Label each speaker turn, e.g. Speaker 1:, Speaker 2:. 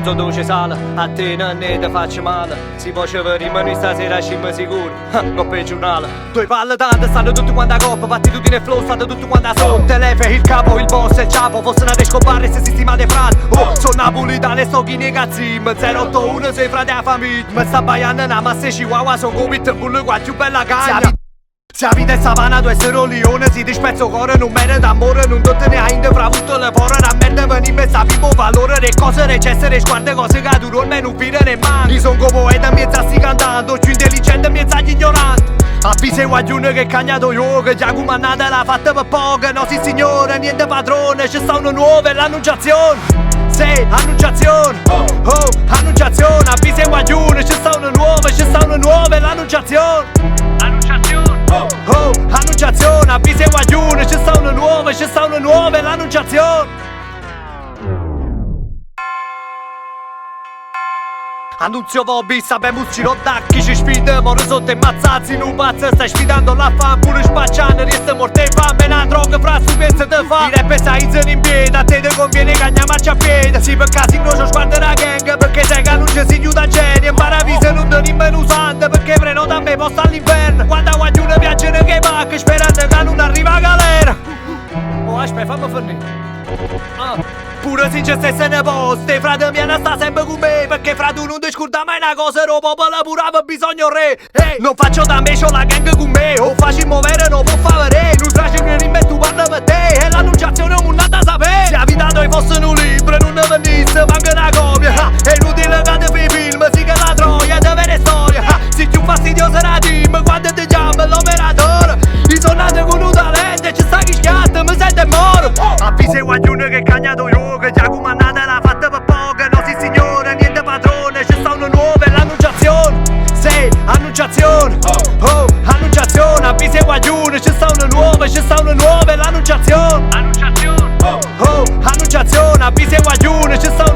Speaker 1: puzzo dolce sale, a te non ne te faccio male. Si può venire noi stasera scimmo sicuro, non per il giornale. Due palle tante, stanno tutti quanti a coppa, battitudine e flow, stanno tutti quanti a sotto. Telefe, il capo, il boss e il ciapo, fosse una scoparre se sistema de frat. Oh, sono napolitano e sto chi negazzi, 081 sei frate a famiglia. Mi sta baiando una massa e chihuahua, sono come il bullo qua più bella cagna. Se la vita è savana, tu essere un leone, si ti spezzo cuore, non merita d'amore, non te ne hai fra tutto le porre, una merda venime, sapiamo valore, le cose recesse, sguarde cose che tu non me non fire ne manchi. Io son come poeta, miezza sti cantando, più intelligente, miezza gli ignoranti. Avvise guaglione che cagnato io, che già comandata l'ha fatta per poco, no sì signore, niente padrone, c'è sta una nuova, l'annunciazione. Sì, annunciazione, oh, annunciazione, avvise guaglione, c'è sta una nuova, l'annunciazione. Oh, annunciazione, avvise guaglione, c'è sta una nuova, l'annunciazione. Annunzio Bobby, sappiamo dacchi, ci sfida, moro sotto e mazzazzi, non pazzo, stai sfidando la fame, pure spacciando, resta morte e fame, una droga fra su pensa te fa. I rap saizzano in piedi, a te conviene che andiamo marcia a piedi, si per caso in croce sguarda la gang, perché sai che annuncio si chiude a genio, in paravise non te nemmeno usante, perché prenota a me posto all'inferno, quando guaglione viaggiano che pacca, sperando che non arriva a galera. Oh, aspetta, fammi finire. Pure se c'è stessa ne poste, frate mia sta sempre con me, perché fra tu non ti scorda mai una cosa, lo popolo pure aveva bisogno re. Non faccio da me, c'ho la gang con me, o facci muovere, non può fare, non stracci mi rimetto, parla per te, e l'annunciazione è un nata a sapere. Se la vita noi fosse un libro, non ne venisse, manca una copia, è inutile che ti fai film, sì che la troia, è vera storia, si più fastidiosa la team, quando ti chiama l'operatore, io sono nato con un talento, e ci sta chi schiatta, mi sente moro. Avvise guaglione che cagnato io, che già comandata l'ha fatta per poco, no sì signore, niente padrone, c'è sta una nuova, l'annunciazione. Sì, annunciazione, oh, annunciazione, avvise guaglione, c'è sta una nuova, l'annunciazione. Oh, annunciazione, avvise guaglione, c'è sta